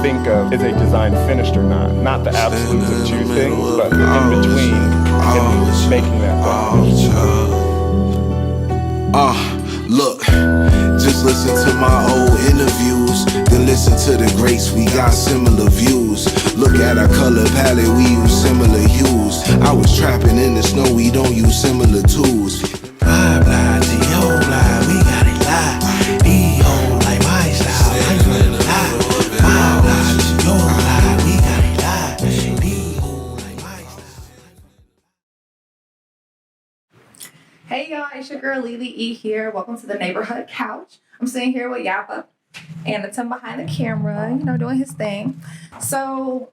think of is a design finished or not. Not the absolute of two things, but the in between in making that Look, just listen to my old interviews, then listen to the greats, we got similar views. Look at our color palette, we use similar hues. I was trapping in the snow, we don't use similar tools. Blah, blah, G-O, blah, we got it live. E-O, like my style, I got it live. Blah, blah, G-O, blah, we got it live. E-O, like my style. Hey y'all, it's your girl Lily E here. Welcome to the neighborhood couch. I'm sitting here with Yappa and the Tim behind the camera, doing his thing. So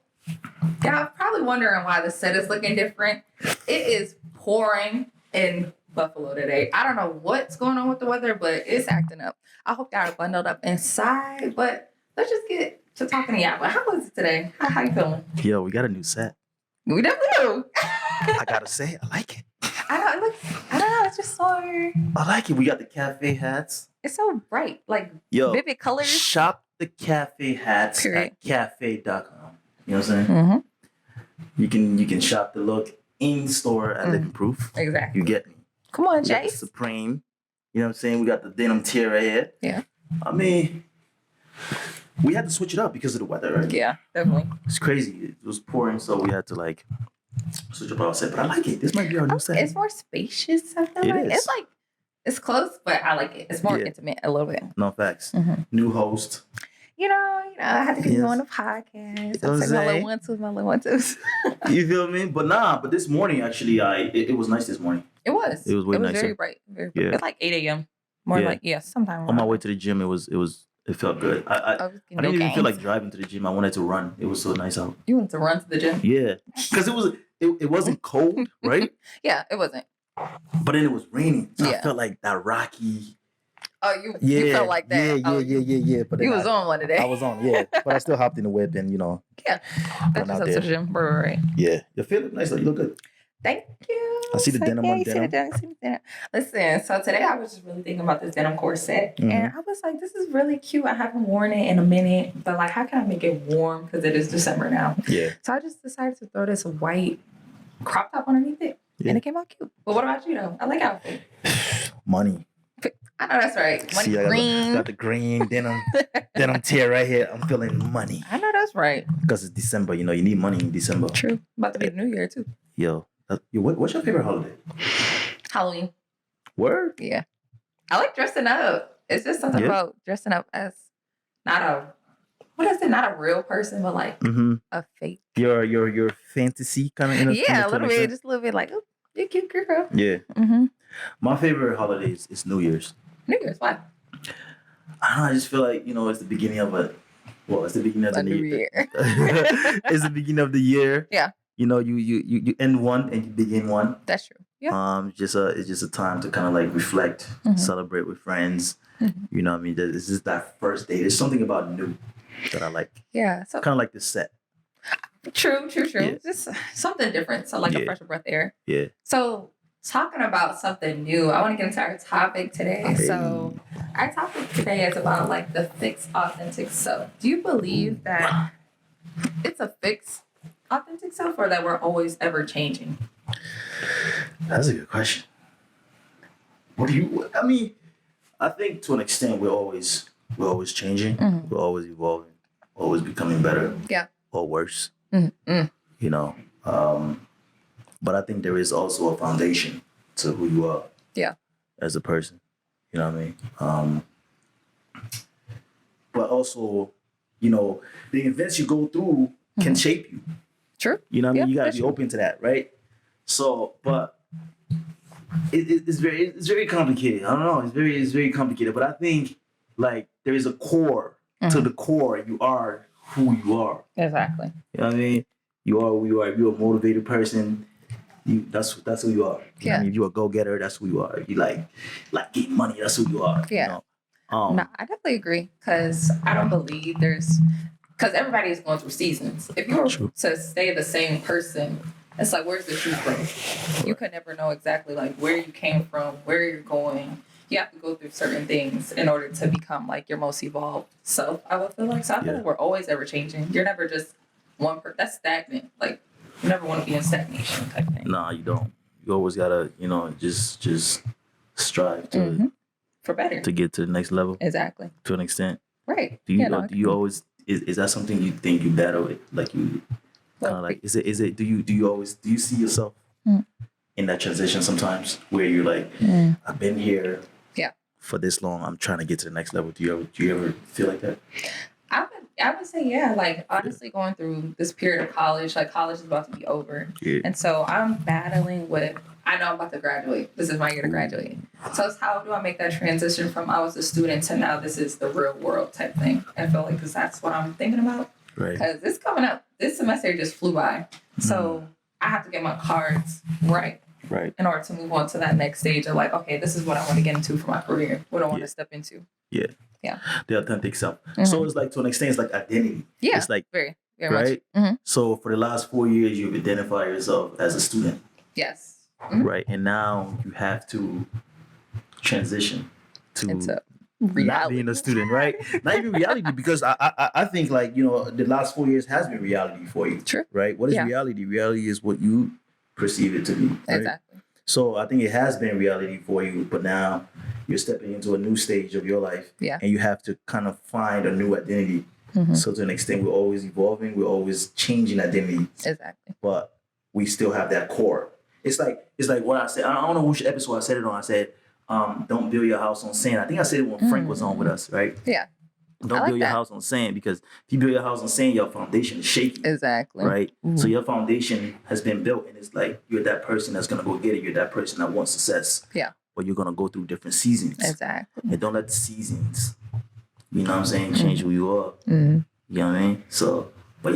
y'all probably wondering why the set is looking different. It is pouring in Buffalo today. I don't know what's going on with the weather, but it's acting up. I hope y'all are bundled up inside, but let's just get to talking to Yappa. How was it today? How you feeling? Yo, we got a new set. We definitely do. I gotta say, I like it. I don't know, it's just so... I like it. We got the cafe hats. It's so bright, like Yo, vivid colors. shop the cafe hats Period. at cafe.com. You know what I'm saying? Mm-hmm. You can shop the look in store at Living Proof. Exactly. You get me. Come on, We got the Jace. Supreme. You know what I'm saying? We got the denim tear right here. Yeah. I mean, we had to switch it up because of the weather, right? Yeah, definitely. It's crazy. It was pouring, so we had to switch up our set. But I like it. This might be our new set. It's more spacious, I feel It like. is. It's close, but I like it. It's more intimate a little bit. No facts. Mm-hmm. New host. I had to get Yes. on the podcast. You know what I'm I'm saying my saying? little one-twos. You feel me? But this morning actually, it was nice this morning. It was. It was way very nicer. bright. Very Yeah. bright. It's like 8 a.m. More Yeah. like, sometime. On my way to the gym, it felt good. I didn't even feel like driving to the gym. I wanted to run. It was so nice out. You went to run to the gym? Yeah, because it wasn't cold, right? Yeah, it wasn't. But then it was raining, so I Yeah. felt like that rocky. Oh, you felt like that. Yeah. But You was on one today. I was on, yeah. But I still hopped in the whip and Yeah. That's went out just up to there. the gym. Right. Yeah, you feel nice. Though. You look good. Thank you. I see the denim on you see the denim. denim. See the denim. Listen, so today I was just really thinking about this denim corset, Mhm. and I was like, this is really cute. I haven't worn it in a minute, but like, how can I make it warm? Because it is December now. Yeah. So I just decided to throw this white crop top underneath it, Yeah. and it came out cute. But what about you, though? I like outfit. Money. I know that's right. Money See, I green. got the green denim tear right here. I'm feeling money I know that's right. because it's December. You need money in December. True. About to be the New Year too. Yo, what's your favorite holiday? Halloween. Word? Yeah. I like dressing up. It's just something Yeah. about dressing up as not a real person, but like Mm-hmm. a fake. Your fantasy kind of. Yeah, a little bit, just a little bit like, oh, you're cute girl. Yeah. Mm-hmm. My favorite holiday is New Year's. New Year's, why? I don't know. I just feel like it's the beginning of it's the beginning of the A new year. It's the beginning of the year. Yeah. You end one and you begin one. That's true. Yeah. It's just a time to kind of reflect, Mhm. celebrate with friends. Mhm. You know what I mean? This is that first day. There's something about new that I like. Yeah. So Kind of like this set. true. Yeah. Just something different. So like a Yeah. fresh breath of air. Yeah. So talking about something new, I want to get into our topic today. Hey. So our topic today is about like the fixed authentic self. Do you believe that it's a fixed authentic self or that we're always ever changing? That's a good question. I think to an extent we're always changing. Mhm. We're always evolving, always becoming better. Yeah. Or worse. Mm-hmm. But I think there is also a foundation to who you are. Yeah. As a person. You know what I mean? But also, the events you go through can shape you. True. You know what I mean? Yeah, You gotta that's be true. open to that, right? So, but it's very complicated. I don't know. It's very complicated. But I think there is a core. To the core, you are who you are. Exactly. You know what I mean? You are who you are. If you're a motivated person, that's who you are. You know what I mean? If you're a go-getter, that's who you are. If you like getting money, that's who you are. Yeah. No, No, I definitely agree because I don't believe because everybody is going through seasons. If you were True. to stay the same person, it's like, where's the true growth? You could never know exactly like where you came from, where you're going. you have to go through certain things in order to become like your most evolved self. I would feel like so. I feel Yeah. like we're always ever changing. You're never just one person. That's stagnant. Like you never want to be in stagnation type thing. Nah, you don't. You always gotta, just strive to For better. to get to the next level Exactly. to an extent. Right. Do you Yeah, no, I do you always is that something you think you battle with? Like you Well, kind of like is it do you see yourself in that transition sometimes where you're like I've been here Yeah. for this long, I'm trying to get to the next level. Do you ever feel like that? I would say, yeah, like honestly going through this period of college, like college is about to be over. Yeah. And so I'm battling with, I know I'm about to graduate. This is my year to graduate. So it's how do I make that transition from I was a student to now this is the real world type thing? I feel like because that's what I'm thinking about. Right. Because it's coming up. This semester just flew by. So I have to get my cards right Right. in order to move on to that next stage of like, okay, this is what I want to get into for my career. What I want to step into. Yeah. Yeah. The authentic self. So it's like to an extent it's like identity. Yeah. It's like very right? much. Mm-hmm. So for the last 4 years you've identified yourself as a student. Yes. Mm-hmm. Right. And now you have to transition to It's a not reality. being a student, right? Not even reality, because I think like, the last 4 years has been reality for you. True. Right? What is Yeah. reality? Reality is what you perceive it to be. Right? Exactly. So I think it has been reality for you, but now you're stepping into a new stage of your life. Yeah. And you have to kind of find a new identity. Mm-hmm. So to an extent, we're always evolving, we're always changing identity, Exactly. but we still have that core. It's like what I said. I don't know which episode I said it on. I said, don't build your house on sand. I think I said it when Frank was on with us, right? Yeah. Don't I like build your that. house on sand, because if you build your house on sand, your foundation is shaky, Exactly. right? So your foundation has been built, and it's like you're that person that's gonna go get it. You're that person that wants success. Yeah. But you're gonna go through different seasons, Exactly. and don't let the seasons, you know what I'm saying, change who you are. Mm-hmm. You know what I mean? So, but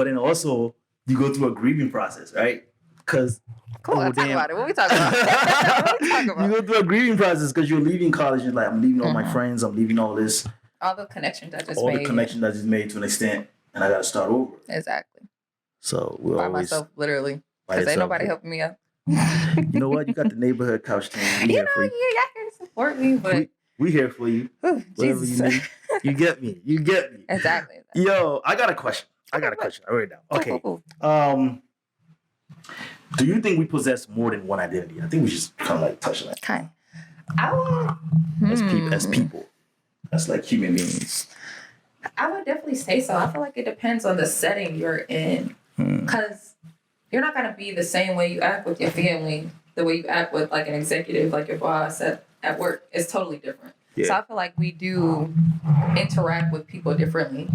then also you go through a grieving process, right? Because Cool. Talk about it. What we talking about? What we talking you about? go through a grieving process because you're leaving college. You're like, I'm leaving all my friends. I'm leaving all this, All the connections I just all made. the connections I just made to an extent, and I got to start over. Exactly. So we're By always myself, literally. by Because ain't yourself. nobody helping me up. You know what? You got the neighborhood couch team. We You here know, for you. y'all here to support me, but We here for you. whew, Whatever Jesus. you need. You get me. You get me. Exactly. Yo, I got a question. I wrote it down. Okay. Cool. Do you think we possess more than one identity? I think we just kind of like touch on that Kind. I would. as people, as like human beings. I would definitely say so. I feel like it depends on the setting you're in. Because you're not going to be the same way you act with your family, the way you act with like an executive, like your boss at work. It's totally different. Yeah. So I feel like we do interact with people differently.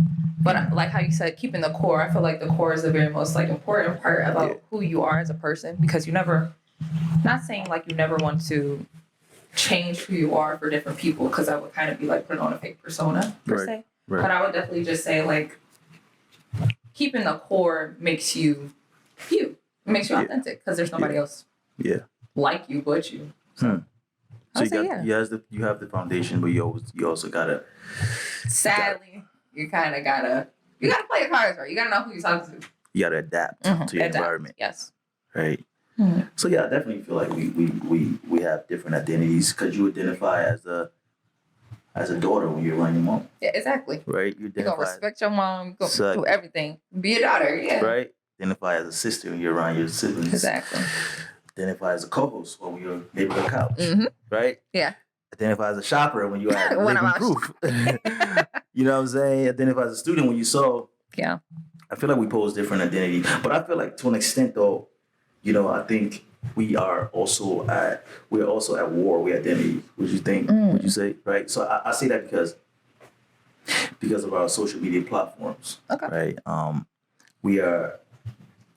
But like how you said, keeping the core, I feel like the core is the very most like important part about who you are as a person, because you never, not saying like you never want to change who you are for different people, because that would kind of be like putting on a fake persona per se. Right. But I would definitely just say like keeping the core makes you you. It makes you authentic because there's nobody else Yeah. like you but you. So I'd say you have the foundation, but you also gotta. Sadly, you kind of gotta play your cards right. You gotta know who you're talking to. You gotta adapt to your environment, Yes. right? Mhm. So yeah, I definitely feel like we have different identities, because you identify as a daughter when you're around your mom, Yeah, exactly. right? You You're gonna identify, respect your mom. You're gonna Son. do everything. Be a daughter. Yeah. right? Identify as a sister when you're around your siblings. Exactly. Identify as a co-host when you're neighborhood couch, Mhm. right? Yeah. Identify as a shopper when you're at When I'm Living out. Proof. You know what I'm saying? Identify as a student when you saw. Yeah. I feel like we pose different identity, but I feel like to an extent though, I think we're also at war with identity. Would you think? Would you say, right? So I say that because of our social media platforms, Okay. right?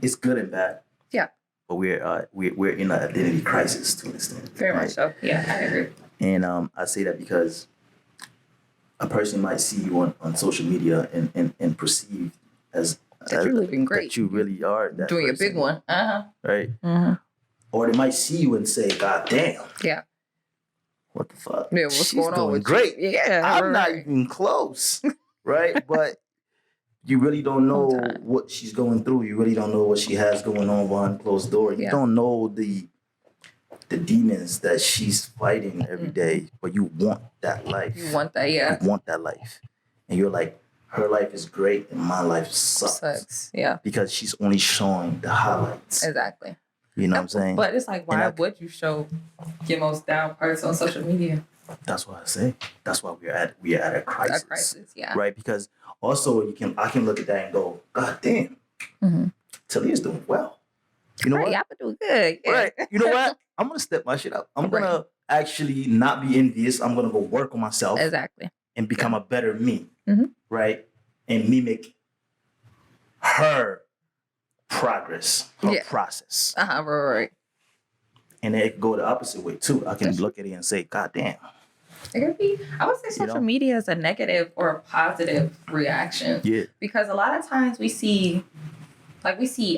It's good and bad. Yeah. But we're in an identity crisis to an extent. Very right? much so. Yeah, I agree. And I say that because a person might see you on social media and perceive as That you're living great. that you really are that Doing a person, big one. right? Mm-hmm. Or they might see you and say, "God damn, Yeah. what the fuck? Yeah. What's She's going on doing with great. you? Yeah. I'm not right. even close, right?" But you really don't know Sometimes. what she's going through. You really don't know what she has going on behind closed doors. You Yeah. don't know the the demons that she's fighting every day, but you want that life. You want that, yeah. You want that life. And you're like, her life is great and my life sucks. Yeah. Because she's only showing the highlights. Exactly. You know what I'm saying? But it's like, why would you show your most down parts on social media? That's what I say. That's why we're at a crisis. A crisis, yeah. Right? Because also I can look at that and go, God damn, Talia's doing well. You know what? Y'all doing good. Yeah. Right. You know what? I'm gonna step my shit up. I'm gonna actually not be envious. I'm gonna go work on myself. Exactly. And become a better me. Mm-hmm. Right? And mimic her progress, her process. Right. And then it could go the opposite way too. I can look at it and say, God damn. It could be, I would say social media is a negative or a positive reaction. Yeah. Because a lot of times we see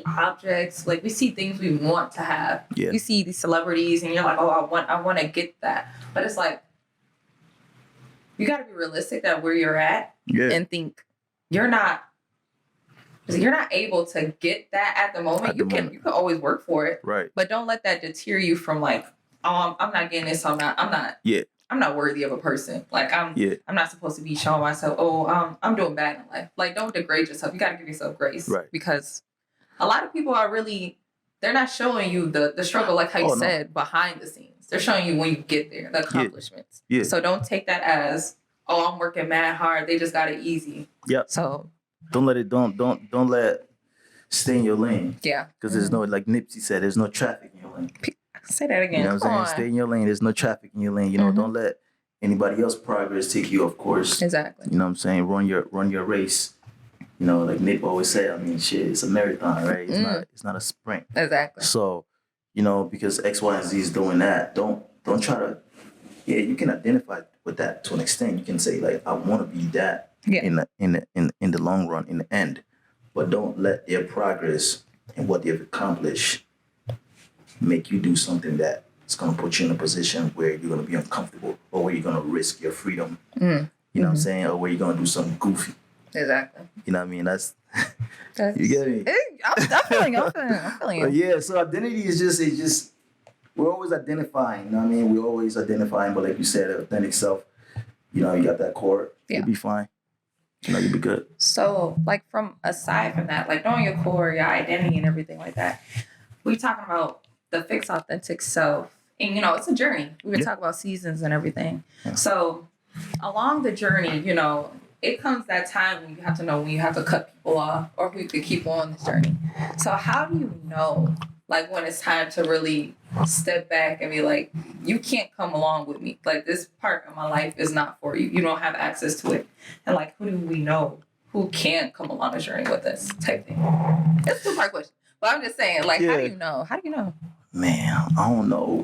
objects, like we see things we want to have. Yeah. You see these celebrities and you're like, oh, I want to get that. But it's like, you got to be realistic that where you're at and think you're not able to get that at the moment. You can always work for it. Right. But don't let that deter you from like, oh, I'm not getting this. I'm not worthy of a person. Like I'm not supposed to be showing myself, I'm doing bad in life. Like don't degrade yourself. You got to give yourself grace. Right. Because a lot of people they're not showing you the struggle, like how you said, behind the scenes. They're showing you when you get there, the accomplishments. Yeah. So don't take that as, I'm working mad hard. They just got it easy. Yeah. So don't let stay in your lane. Yeah. Because there's no, like Nipsey said, there's no traffic in your lane. Say that again. You know what I'm saying? Stay in your lane. There's no traffic in your lane. You know, don't let anybody else's progress take you off course. Exactly. You know what I'm saying? Run your race. You know, like Nip always said, I mean, shit, it's a marathon, right? It's not a sprint. Exactly. So, you know, because X, Y, and Z is doing that, don't try to, you can identify with that to an extent. You can say, like, I want to be that in the long run, in the end. But don't let their progress and what they've accomplished make you do something that is going to put you in a position where you're going to be uncomfortable or where you're going to risk your freedom. You know what I'm saying? Or where you're going to do something goofy. Exactly. You know what I mean? That's you get me? I'm feeling you. But yeah, so identity is just we're always identifying, you know what I mean? We're always identifying, but like you said, authentic self, you know, you got that core, you'll be fine. You know, you'll be good. So, like, aside from that, like knowing your core, your identity and everything like that, we're talking about the fixed authentic self. And, you know, it's a journey. We've been talking about seasons and everything. Yeah. So, along the journey, you know, it comes that time when you have to know when you have to cut people off or who you could keep on this journey. So how do you know, like, when it's time to really step back and be like, you can't come along with me. Like, this part of my life is not for you. You don't have access to it. And, like, who do we know who can come along the journey with us type thing? It's a two-part question. But I'm just saying, like, how do you know? How do you know? Man, I don't know.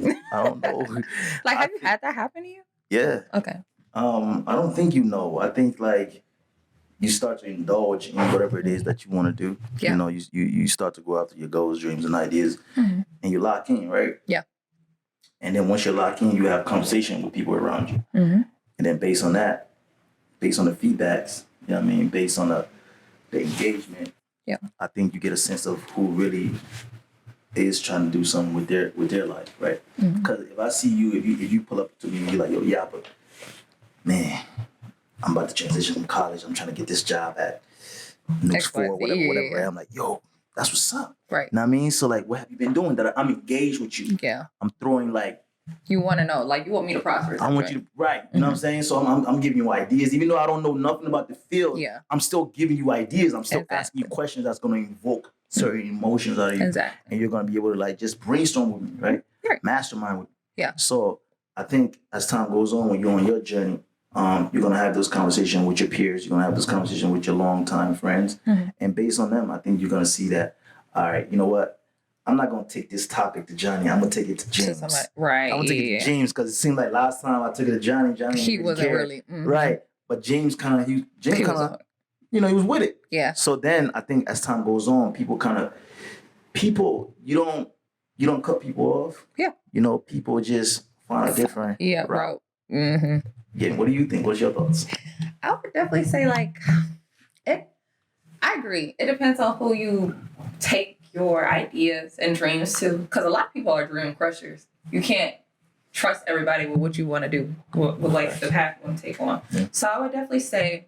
Like, have you had that happen to you? Yeah. Okay. I don't think you know. I think like you start to indulge in whatever it is that you want to do. Yeah. You know, you start to go after your goals, dreams, and ideas, and you lock in, right? Yeah. And then once you're locked in, you have conversation with people around you, and then based on that, based on the feedbacks, you know what I mean, based on the engagement, I think you get a sense of who really is trying to do something with their life, right? Because if I see you, if you pull up to me and you're like, yo, yeah, but man, I'm about to transition from college. I'm trying to get this job at Nukes 4, whatever. I'm like, yo, that's what's up. Right. You know what I mean? So, like, what have you been doing? That I'm engaged with you. Yeah. I'm throwing, like... You want to know. Like, you want me to prosper. I want you to... Right. You know what I'm saying? So, I'm giving you ideas. Even though I don't know nothing about the field, I'm still giving you ideas. I'm still asking you questions that's going to invoke certain emotions out of you. Exactly. And you're going to be able to, like, just brainstorm with me, right? Mastermind with me. Yeah. So, I think as time goes on, when you're on your journey, you're going to have those conversations with your peers. You're going to have those conversations with your longtime friends. And based on them, I think you're going to see that, all right, you know what? I'm not going to take this topic to Johnny. I'm going to take it to James. Right. I'm going to take it to James because it seemed like last time I took it to Johnny he wasn't really. Right. But James kind of, you know, he was with it. Yeah. So then I think as time goes on, you don't cut people off. Yeah. You know, people just find a different route. Yeah, what do you think? What's your thoughts? I would definitely say, like, I agree. It depends on who you take your ideas and dreams to. Because a lot of people are dream crushers. you can't trust everybody with what you want to do, with like the path you want to take on. Yeah. So I would definitely say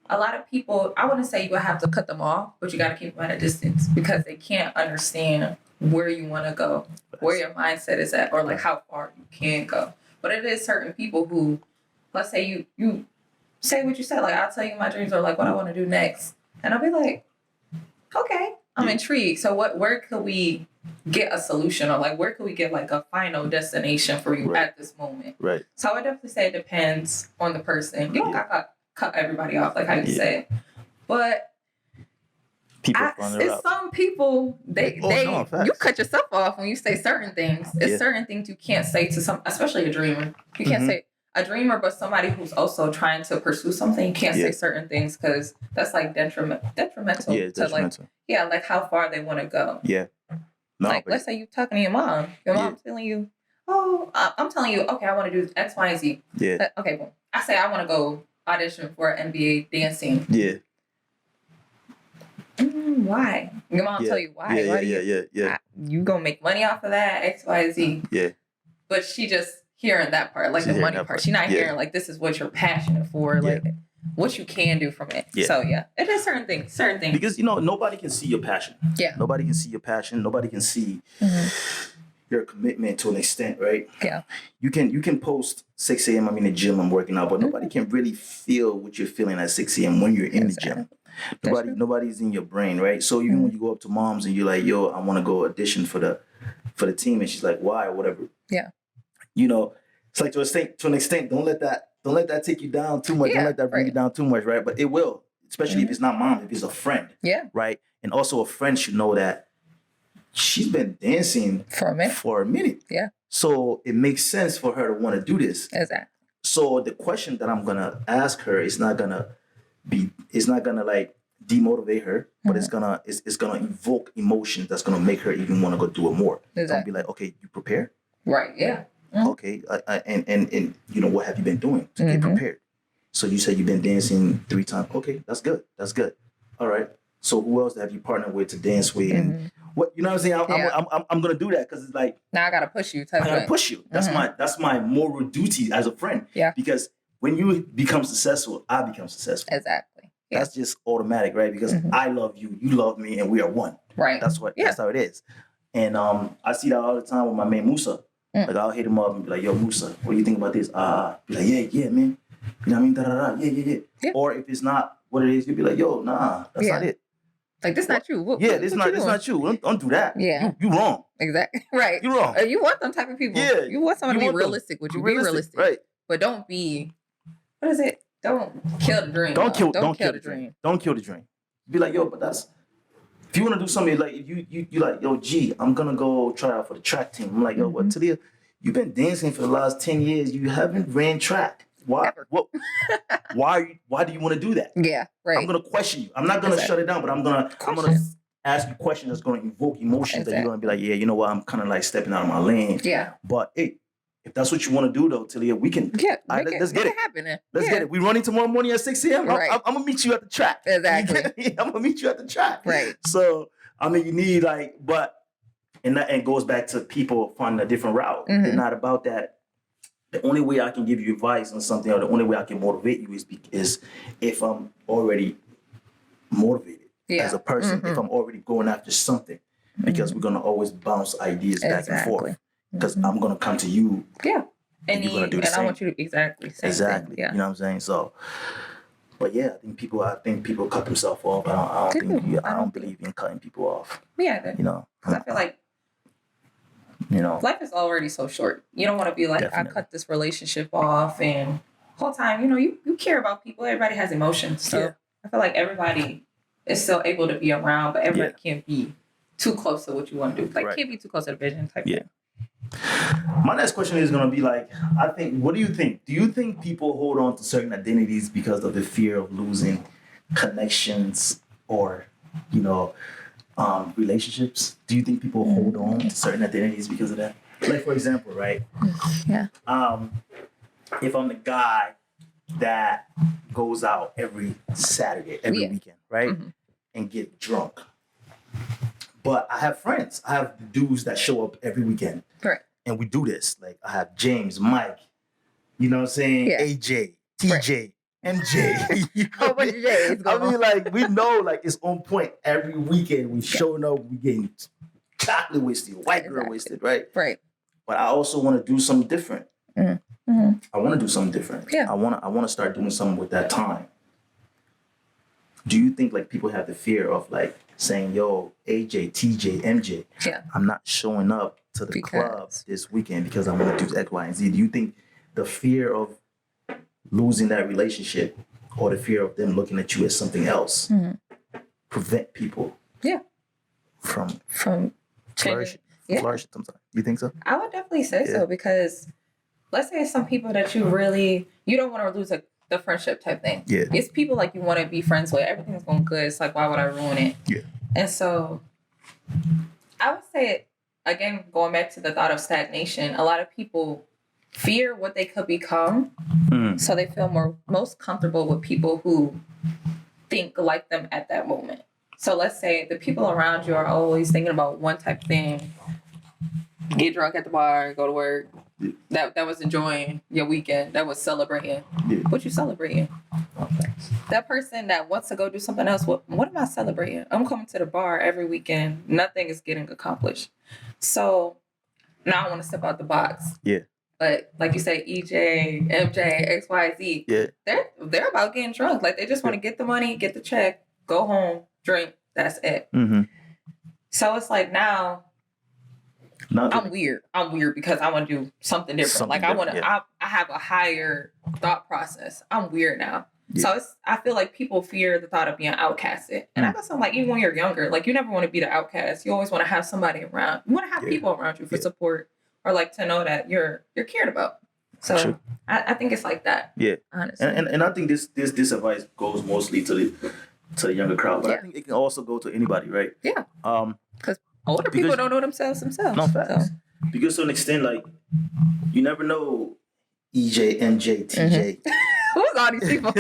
a lot of people, I wouldn't say you would have to cut them off, but you got to keep them at a distance because they can't understand where you want to go, where your mindset is at, or like how far you can go. But it is certain people who, let's say you say what you said, like I'll tell you my dreams or like what I want to do next. And I'll be like, okay, I'm intrigued. So where could we get a solution, or like where could we get like a final destination for you at this moment? Right. So I would definitely say it depends on the person. You don't got to cut everybody off, like how you said. But it's some people you cut yourself off when you say certain things. It's certain things you can't say to some, especially a dreamer. You can't say a dreamer, but somebody who's also trying to pursue something. You can't say certain things because that's like detrimental to like how far they want to go. Yeah. No, like let's say you're talking to your mom. Your mom's telling you, "Oh, I'm telling you, okay, I want to do X, Y, and Z." Yeah. Okay, well, I say I want to go audition for an NBA dancing. Yeah. Why? Your mom tell you why? Yeah. You gonna make money off of that X, Y, Z? Yeah. But she just hearing that part, like the money part. She's not hearing like this is what you're passionate for, like what you can do from it. Yeah. So it is certain things. Because nobody can see your passion. Yeah. Nobody can see your passion. Nobody can see your commitment to an extent, right? Yeah. You can post 6 a.m. I'm in the gym, I'm working out, but nobody can really feel what you're feeling at 6 a.m. when you're in the gym. Nobody's in your brain, right? So even when you go up to moms and you're like, yo, I want to go audition for the team, and she's like, why, or whatever. Yeah. It's like to an extent, don't let that take you down too much. Don't let that bring you down too much, right? But it will, especially if it's not mom, if it's a friend. Yeah. Right? And also a friend should know that she's been dancing for a minute. Yeah. So it makes sense for her to want to do this. Exactly. So the question that I'm gonna ask her is not gonna like demotivate her, but it's gonna evoke emotions that's gonna make her even want to go do it more. It's gonna be like, okay, you prepared? Right. Yeah. Okay, and what have you been doing to get prepared? So you said you've been dancing 3 times. Okay, that's good. All right. So who else have you partnered with to dance with? And what what I'm saying? I'm gonna do that because it's like now I gotta push you. I gotta push you. That's my moral duty as a friend. Yeah. Because when you become successful, I become successful. Exactly. Yeah. That's just automatic, right? Because I love you, you love me, and we are one. Right. That's how it is. And I see that all the time with my man Musa. Like I'll hit him up and be like, yo, Musa, what do you think about this? Be like, yeah, man. You know what I mean? Yeah. Or if it's not what it is, you'll be like, yo, nah, that's not it. Like this not you. This not you. Don't do that. Yeah. You wrong. Exactly. Right. You wrong. You want them type of people. Yeah. You want someone to be realistic with you. Be realistic. Right. But don't be, what is it? Don't kill the dream. Don't kill the dream. Don't kill the dream. Be like, yo, but that's, if you want to do something, like if you like, yo, G, I'm gonna go try out for the track team. I'm like, yo, what, Talia? You've been dancing for the last 10 years. You haven't ran track. Why? What? Why do you want to do that? Yeah, right. I'm gonna question you. I'm not gonna shut it down, but I'm gonna ask you questions that's gonna evoke emotions that you're gonna be like, yeah, you know what? I'm kind of like stepping out of my lane. Yeah. But hey, if that's what you want to do, though, Talia, we can. Yeah. Let's get it. Happen. Let's get it. We running tomorrow morning at 6 a.m. Right. I'm gonna meet you at the track. Exactly. I'm gonna meet you at the track. Right. So I mean, you need and that goes back to people finding a different route. They're not about that. The only way I can give you advice on something, or the only way I can motivate you is if I'm already motivated as a person, if I'm already going after something, because we're gonna always bounce ideas back and forth. Because I'm gonna come to you. Yeah. And you're gonna do the same. I want you to exactly. Thing. Yeah. You know what I'm saying? So, but yeah, I think people cut themselves off. I don't believe in cutting people off. Yeah. Because I feel like life is already so short. You don't want to be like, I cut this relationship off, and the whole time, you care about people. Everybody has emotions. So I feel like everybody is still able to be around, but everybody can't be too close to what you want to do. Like, can't be too close to the vision type thing. My next question is going to be like, what do you think? Do you think people hold on to certain identities because of the fear of losing connections or, relationships? Do you think people hold on to certain identities because of that? Like, for example, right? Yeah. If I'm the guy that goes out every Saturday, every weekend, right? And get drunk. But I have friends. I have dudes that show up every weekend. Right. and we do this. Like I have James, Mike, you know what I'm saying? Yeah. AJ, TJ, MJ. You know Oh, what I bunch mean? of J's I going mean, on. like we know, like it's on point every weekend. We showing up, we getting chocolate wasted, white girl Exactly. wasted, right? Right. But I also want to do something different. Mm-hmm. I want to do something different. Yeah. I want to start doing something with that time. Do you think like people have the fear of like saying, "Yo, AJ, TJ, MJ, Yeah. I'm not showing up to the club this weekend because I want to do X, Y, and Z." Do you think the fear of losing that relationship or the fear of them looking at you as something else prevent people from flourishing? Yeah. Flourishing sometimes. You think so? I would definitely say so, because let's say some people that you don't want to lose the friendship type thing. Yeah. It's people like you want to be friends with. Everything's going good. It's like, why would I ruin it? Yeah. And so I would say, again, going back to the thought of stagnation, a lot of people fear what they could become. So they feel most comfortable with people who think like them at that moment. So let's say the people around you are always thinking about one type of thing. Get drunk at the bar, go to work. That was enjoying your weekend. That was celebrating. Yeah. What you celebrating? That person that wants to go do something else, what am I celebrating? I'm coming to the bar every weekend. Nothing is getting accomplished. So now I want to step out the box. Yeah. But like you say, EJ, MJ, X, Y, Z, they're about getting drunk. Like they just want to get the money, get the check, go home, drink. That's it. Mm-hmm. So it's like now I'm weird. I'm weird because I want to do something different. I have a higher thought process. I'm weird now. Yeah. So I feel like people fear the thought of being outcasted. And I guess I'm like, even when you're younger, like you never want to be the outcast. You always want to have somebody around. You want to have people around you for support, or like to know that you're cared about. So I think it's like that. Yeah. Honestly. And I think this advice goes mostly to the younger crowd, but I think it can also go to anybody, right? Yeah. Because older people don't know themselves. No facts. So. Because to an extent, like you never know EJ, MJ, TJ. Who's all these people?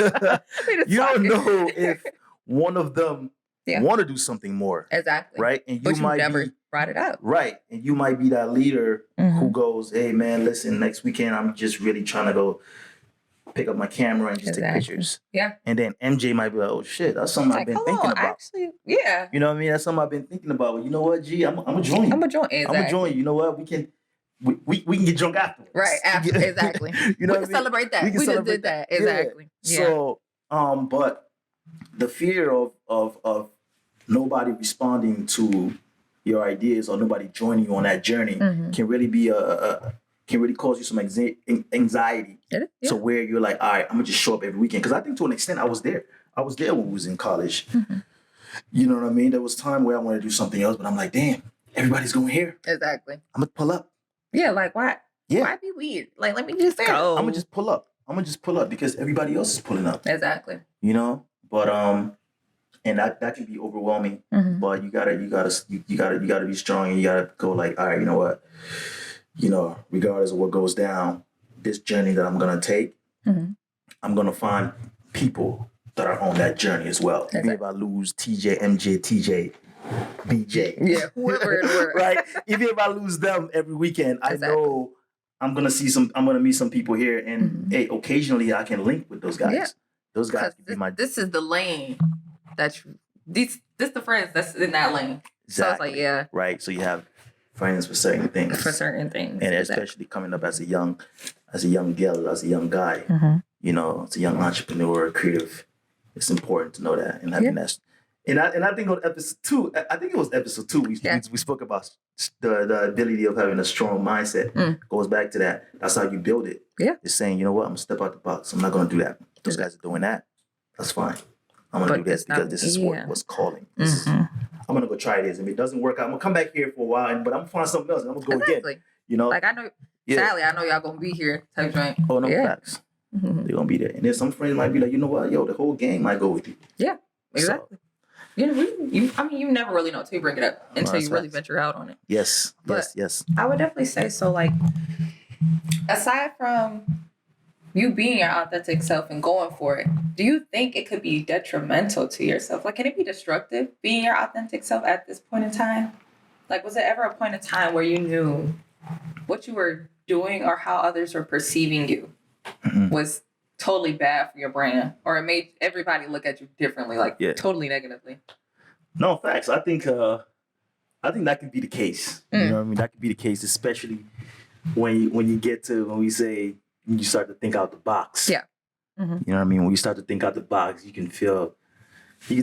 You don't know if one of them want to do something more. Exactly. Right? And you might never brought it up. Right. And you might be that leader who goes, "Hey man, listen, next weekend I'm just really trying to go pick up my camera and just take pictures." Yeah. And then MJ might be like, "Oh shit, that's something I've been thinking about." Actually, yeah. You know what I mean? That's something I've been thinking about. But you know what, G? I'm gonna join you. I'm gonna join. Exactly. I'm gonna join you. You know what? We can get drunk afterwards. Right. Exactly. You know we can celebrate that. We just did that. Exactly. Yeah. So, but the fear of nobody responding to your ideas or nobody joining you on that journey can really be can really cause you some anxiety. So where you're like, all right, I'm gonna just show up every weekend. Because I think to an extent I was there. I was there when we was in college. You know what I mean? There was time where I wanted to do something else, but I'm like, damn, everybody's going here. Exactly. I'm gonna pull up. Yeah, like why? Yeah. Why be weird? Like, let me just go. I'm gonna just pull up because everybody else is pulling up. Exactly. You know, but and that can be overwhelming. But you gotta be strong, and you gotta go like, all right, you know what? You know, regardless of what goes down, this journey that I'm gonna take, I'm gonna find people that are on that journey as well. Exactly. Even if I lose TJ, MJ, TJ, BJ. Yeah, whoever it were. Right? Even if I lose them every weekend, I know I'm gonna meet some people here, and hey, occasionally I can link with those guys. Yeah. Those guys can be my. This is the lane this the friends that's in that lane. Exactly. So it's like, right. So you have friends for certain things. And especially coming up as a young girl, as a young guy, you know, as a young entrepreneur, creative. It's important to know that and having that. And I think on episode 2, we spoke about the ability of having a strong mindset. Goes back to that. That's how you build it. Yeah. It's saying, you know what, I'm gonna step out the box. I'm not gonna do that. Those guys are doing that. That's fine. I'm gonna do this because this is what's calling. I'm gonna go try this. If it doesn't work out, I'm gonna come back here for a while, but I'm gonna find something else and I'm gonna go again. You know? Like I know Sally, I know y'all gonna be here type joint. Oh no, facts. They're gonna be there. And then some friends might be like, you know what, yo, the whole gang might go with you. Yeah, exactly. So, you never really know until you bring it up, until you really venture out on it. Yes. I would definitely say so. Like, aside from you being your authentic self and going for it, do you think it could be detrimental to yourself? Like, can it be destructive being your authentic self at this point in time? Like, was it ever a point in time where you knew what you were doing or how others were perceiving you was totally bad for your brand, or it made everybody look at you differently, like totally negatively. No, facts. I think that could be the case. You know what I mean? That could be the case, especially when we say you start to think out the box. Yeah. You know what I mean? When you start to think out the box, you can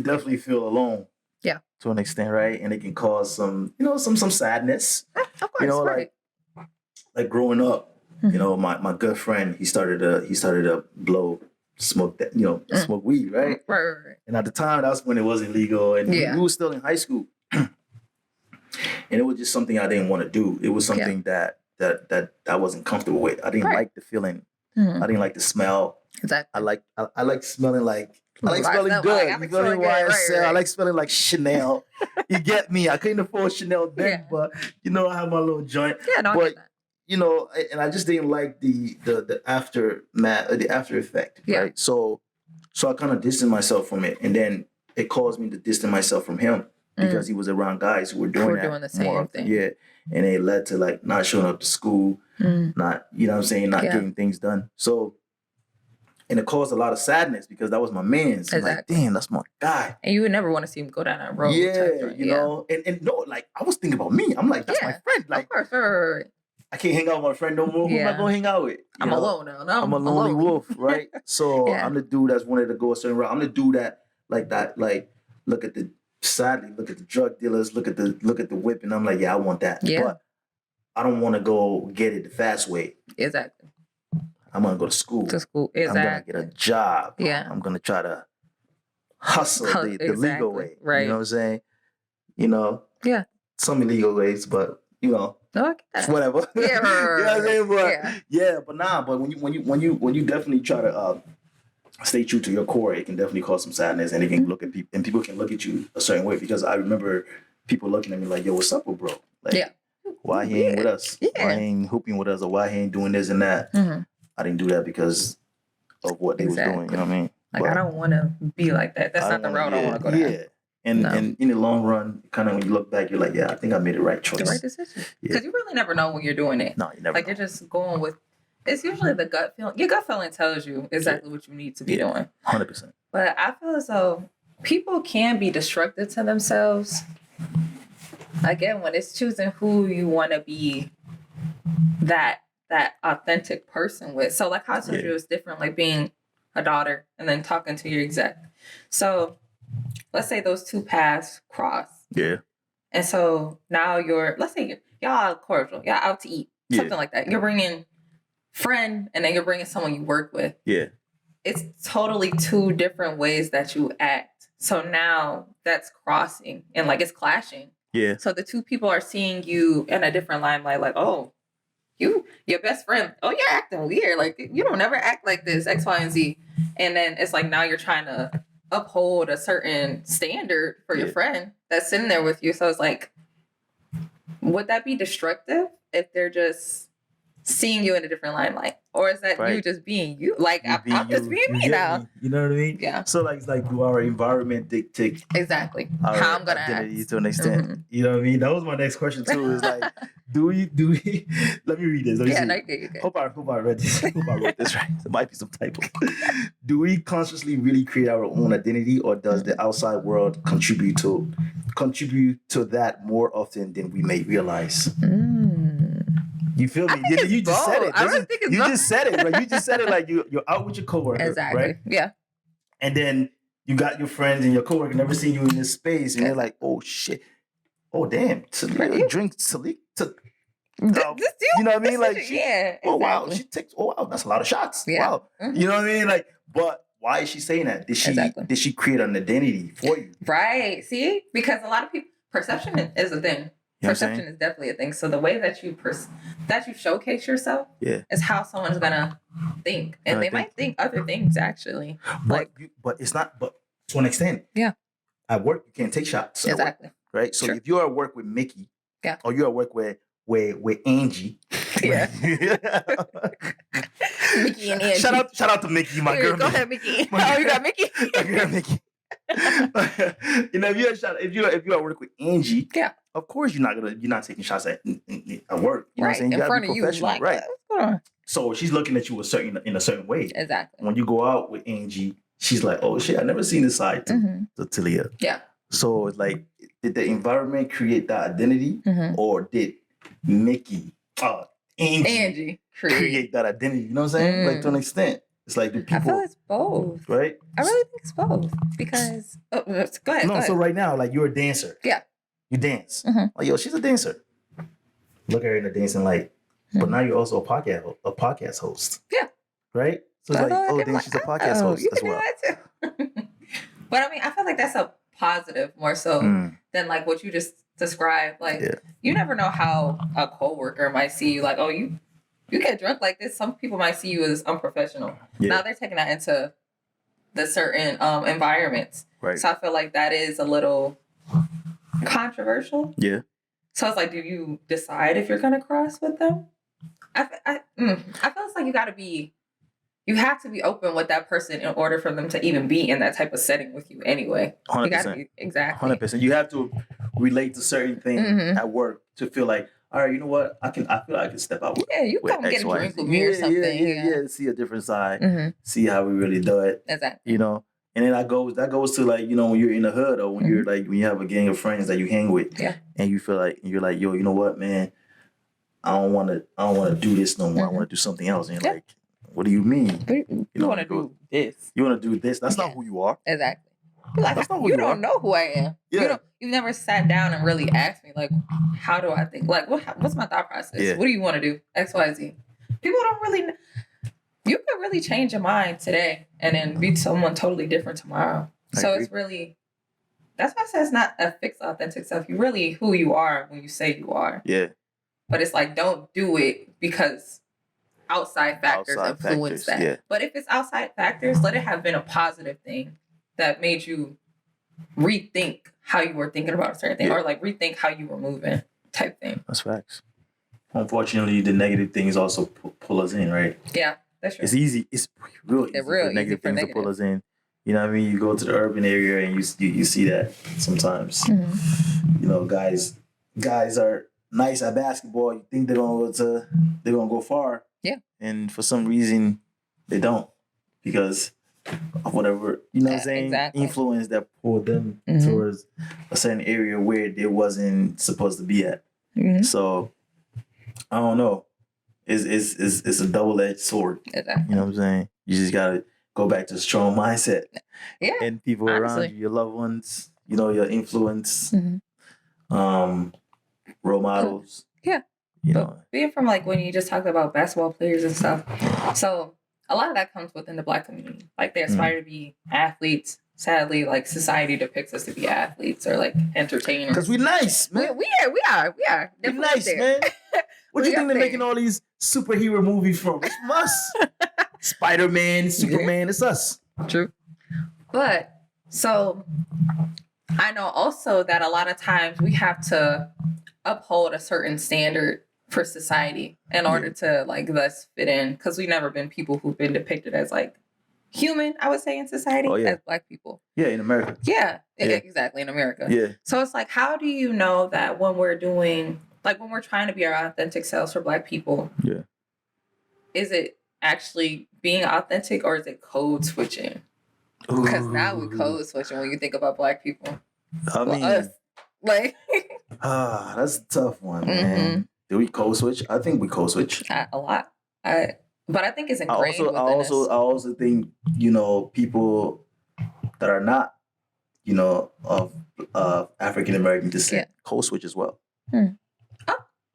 definitely feel alone. Yeah. To an extent, right? And it can cause some sadness. Of course, right. like growing up, my good friend, he started to smoke weed, right? Right. And at the time, that's when it wasn't legal, and we were still in high school. And it was just something I didn't want to do. It was something that I wasn't comfortable with. I didn't like the feeling. I didn't like the smell. Exactly. I like smelling like smelling Like, good. I like smelling good. Right. I like smelling like Chanel. You get me? I couldn't afford Chanel then, but I have my little joint. Yeah, no, I get that. And I just didn't like the aftermath, the after effect. Yeah. Right. So I kind of distanced myself from it, and then it caused me to distance myself from him because he was around guys who were doing the same thing. Yeah. And it led to like not showing up to school, not, not getting things done. So, and it caused a lot of sadness because that was my man. So like, damn, that's my guy. And you would never want to see him go down that road. And no, like I was thinking about me. I'm like, that's my friend. Like, of course, right. I can't hang out with my friend no more. Who am I gonna hang out with? I'm alone now. No, I'm a lonely wolf, right? So I'm the dude that's wanted to go a certain route. I'm the dude that look at the drug dealers, look at the whip, and I'm like, yeah, I want that. Yeah. But I don't want to go get it the fast way. Exactly. I'm gonna go to school. Exactly. I'm gonna get a job. Yeah. I'm gonna try to hustle the legal way. Right. You know what I'm saying? Yeah. Some illegal ways, but no, whatever. Yeah. You know what I'm saying? But when you definitely try to stay true to your core, it can definitely cause some sadness, and it can look at people, and people can look at you a certain way. Because I remember people looking at me like, "Yo, what's up with bro? Like, why he ain't with us? Why he ain't hooping with us? Or why he ain't doing this and that?" I didn't do that because of what they was doing. You know what I mean? Like, I don't want to be like that. That's not the road I want to go down. Yeah. And in the long run, kind of when you look back, you're like, yeah, I think I made the right choice. The right decision. Because you really never know when you're doing it. No, you never know. You're just going with, it's usually the gut feeling. Your gut feeling tells you exactly what you need to be doing. 100%. But I feel as though people can be destructive to themselves. Again, when it's choosing who you want to be that authentic person with. So like how I told you, it's different, like being a daughter and then talking to your exec. So let's say those two paths cross. Yeah. And so now let's say y'all cordial, y'all out to eat, something like that. You're bringing friend and then you're bringing someone you work with. Yeah. It's totally two different ways that you act. So now that's crossing and like it's clashing. Yeah. So the two people are seeing you in a different limelight, like, oh, your best friend, oh, you're acting weird. Like, you don't never act like this, X, Y, and Z. And then it's like now you're trying to uphold a certain standard for your friend that's sitting there with you. So it's like, would that be destructive if they're just seeing you in a different limelight? Or is that you just being you? Like, I'm just being me now. You know what I mean? Yeah. So like, it's like, do our environment dictate exactly our how I'm gonna identity act to an extent? Mm-hmm. You know what I mean? That was my next question too. Is like, do we? Let me read this. Let me see. No, you good. Hope I read this. Hope I wrote this right. There might be some typo. Do we consciously really create our own identity, or does the outside world contribute to that more often than we may realize? You feel me? You just said it. You just said it, right? You just said it like you're out with your coworker, exactly. Right? Yeah. And then you got your friends and your coworker never seen you in this space, and they're like, "Oh shit! Oh damn! Drink Salik? You know what I mean? Like, oh wow, she takes. Oh wow, that's a lot of shots. Yeah. Wow, you know what I mean? Like, but why is she saying that? Did she create an identity for you? Right. See, because a lot of people perception is a thing. You know perception is definitely a thing. So the way that you showcase yourself is how someone's gonna think, and they might think other things actually. But it's not. But to an extent, at work you can't take shots. Exactly. Right. So if you're at work with Mickey, or you're at work with Angie, Mickey and Angie. Shout out to Mickey, my girl. Go ahead, Mickey. Oh, you got Mickey. My girl Mickey. You know, if you're at work with Angie, Yeah. of course you're not taking shots at work. You know what I'm saying? In You gotta front be of you, professional, like, right? what's going on? So she's looking at you in a certain way. Exactly. When you go out with Angie, she's like, "Oh shit, I never seen this side to Talia." Yeah. So it's like, did the environment create that identity, or did Mickey, Angie create that identity? You know what I'm saying? Like, to an extent, it's like, do people? I feel it's both. Right? I really think it's both because go ahead. No, so right now, like, you're a dancer. Yeah. You dance. Like, yo, she's a dancer. Look at her in the dancing light. But now you're also a podcast host. Yeah. Right? So it's like, oh, then she's a podcast host as well. But I mean, I feel like that's a positive more so than like what you just described. Like, you never know how a coworker might see you. Like, oh, you get drunk like this. Some people might see you as unprofessional. Yeah. Now they're taking that into the certain environments. Right. So I feel like that is a little controversial. Yeah. So it's like, do you decide if you're going to cross with them? I feel it's like you have to be open with that person in order for them to even be in that type of setting with you anyway. 100%. You got to be, exactly. 100%. You have to relate to certain things at work to feel like, all right, you know what? I feel like I can step out with you come get a drink with me or something. Yeah. See a different side. See how we really do it. Exactly. You know? And then that goes to, like, you know, when you're in the hood, or when you're like, when you have a gang of friends that you hang with, and you feel like, you're like, yo, you know what, man? I don't want to do this no more. I want to do something else. And you're like, what do you mean? You want to do this? You want to do this? That's not who you are. Exactly. Like, That's not who you you don't are. know who I am. Yeah. You've never sat down and really asked me, like, how do I think? Like, what's my thought process? Yeah. What do you want to do? X, Y, Z. People don't really. You could really change your mind today and then be someone totally different tomorrow. So it's really. That's why I say it's not a fixed, authentic self. You really who you are when you say you are. Yeah. But it's like, don't do it because outside factors influence that. Yeah. But if it's outside factors, let it have been a positive thing that made you rethink how you were thinking about a certain thing, or like rethink how you were moving, type thing. That's facts. Unfortunately, the negative things also pull us in, right? Yeah, that's true. It's easy. It's real easy for negative things to pull us in. You know what I mean? You go to the urban area and you see that sometimes. You know, guys are nice at basketball. You think they're gonna go far. Yeah. And for some reason, they don't, because of whatever, you know what I'm saying, influence that pulled them towards a certain area where they wasn't supposed to be at. So I don't know. It's a double-edged sword. Exactly. You know what I'm saying? You just gotta go back to a strong mindset. Yeah. And people around you, your loved ones, you know, your influence, role models. Yeah. You know. Being from, like, when you just talked about basketball players and stuff. So a lot of that comes within the Black community. Like, they aspire to be athletes. Sadly, like, society depicts us to be athletes or like entertainers. Because we nice, man. We are. We're nice, man. What do you think they're making all these superhero movies from? It's from us. Spider-Man, Superman, it's us. True. But so I know also that a lot of times we have to uphold a certain standard for society in order to, like, thus fit in, because we've never been people who've been depicted as, like, human, I would say, in society as Black people. Yeah, in America. Yeah, exactly, in America. Yeah. So it's like, how do you know that when we're doing, like, when we're trying to be our authentic selves for Black people, is it actually being authentic, or is it code switching? Because now we code switching when you think about Black people. I mean, us. Like, that's a tough one, man. Do we code switch? I think we code switch a lot. But I think it's ingrained within us. I also think, you know, people that are not, you know, of African American descent code switch as well. Oh,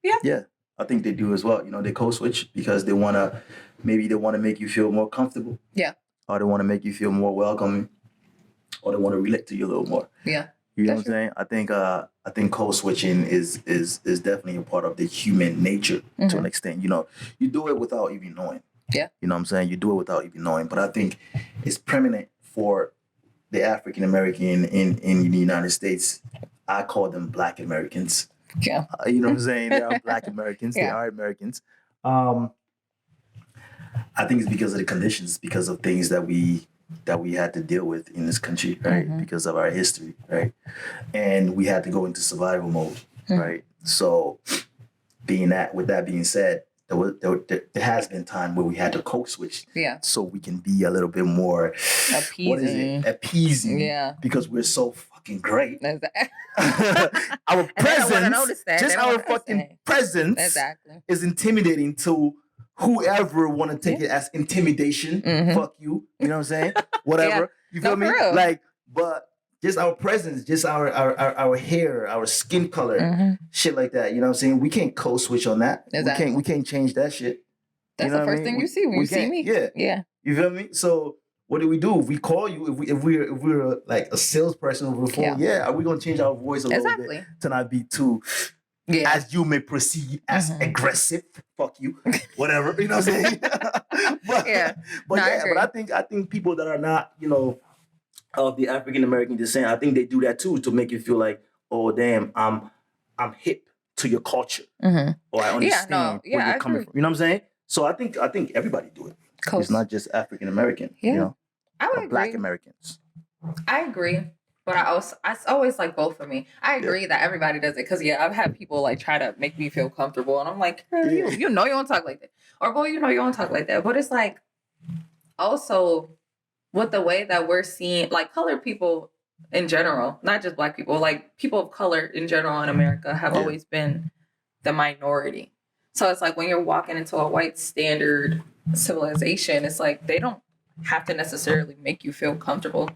yeah. Yeah, I think they do as well. You know, they code switch because they want to make you feel more comfortable. Yeah. Or they want to make you feel more welcoming, or they want to relate to you a little more. Yeah. You know what I'm saying? I think code switching is definitely a part of the human nature to an extent. You know, you do it without even knowing. Yeah. You know what I'm saying? You do it without even knowing. But I think it's permanent for the African American in the United States. I call them Black Americans. Yeah. You know what I'm saying? They are Black Americans. They are Americans. I think it's because of the conditions, because of things that we that we had to deal with in this country, right? Because of our history, right? And we had to go into survival mode, right? So with that being said, there has been time where we had to code switch, so we can be a little bit more appeasing, because we're so fucking great. Our presence, just our fucking presence, is intimidating to whoever want to take it as intimidation. Fuck you, you know what I'm saying? Whatever, you feel me? Like, but just our presence, just our hair, our skin color, shit like that. You know what I'm saying? We can't code switch on that. We can't change that shit. That's the first thing you see when you see me. Yeah. You feel me? So what do? If we call you, if we're like a salesperson over the phone, are we gonna change our voice a little bit to not be too, as you may perceive as aggressive? Fuck you, whatever. You know what I'm saying? but I think people that are not, of the African American descent, I think they do that too to make you feel like, oh damn, I'm hip to your culture, or I understand where you're coming from. You know what I'm saying? So I think everybody do it. It's not just African American. I would agree. Black Americans. I agree, but it's always like both for me. I agree that everybody does it because I've had people like try to make me feel comfortable, and I'm like, you know you don't talk like that, or boy, you know you don't talk like that. But it's like also with the way that we're seeing, like colored people in general, not just Black people, like people of color in general in America have always been the minority. So it's like when you're walking into a white standard civilization, it's like they don't have to necessarily make you feel comfortable.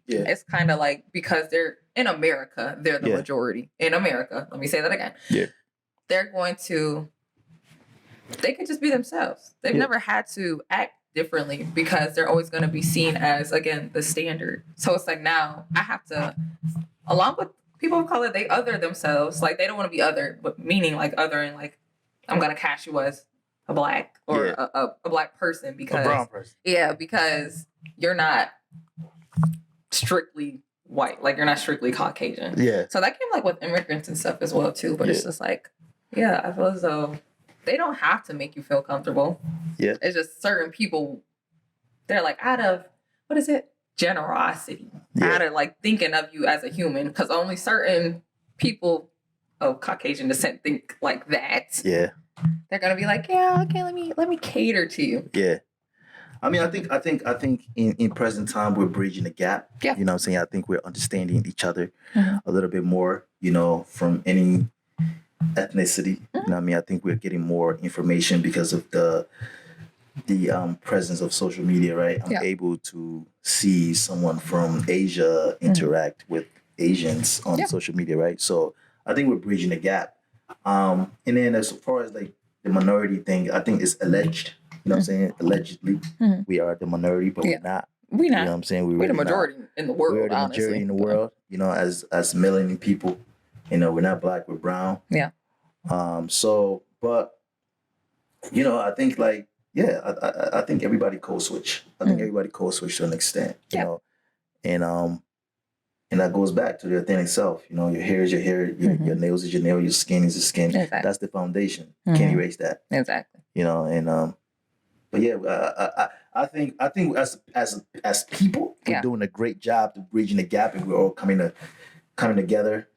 It's kind of like because they're in America, they're the majority in America. Let me say that again. They're they could just be themselves. They've never had to act differently because they're always going to be seen as, again, the standard. So it's like now I have to, along with people of color, they other themselves. Like they don't want to be other, but meaning like other and like I'm going to cast you as a Black or a Black person because a brown person. Because you're not strictly white, like you're not strictly Caucasian. So that came like with immigrants and stuff as well too. But it's just like, I feel as though they don't have to make you feel comfortable. It's just certain people, they're like out of, what is it? Generosity. Out of like thinking of you as a human, because only certain people of Caucasian descent think like that. They're gonna be like, okay, let me cater to you. I mean, I think in present time we're bridging the gap. You know what I'm saying? I think we're understanding each other a little bit more, from any ethnicity. You know what I mean? I think we're getting more information because of the presence of social media, right? I'm able to see someone from Asia interact with Asians on social media, right? So I think we're bridging the gap. And then as far as like the minority thing, I think it's alleged. You know what I'm saying? Allegedly, we are the minority, but we're not. We're not. You know what I'm saying? We're the majority in the world. We're the majority in the world. As melanin people, we're not Black, we're brown. So, but I think like I think everybody code switch. I think everybody code switch to an extent. And that goes back to the authentic self. Your hair is your hair, your nails is your nail, your skin is your skin. Exactly. That's the foundation. Can't erase that. Exactly. But I think as people, we're doing a great job to bridging the gap, and we're all coming together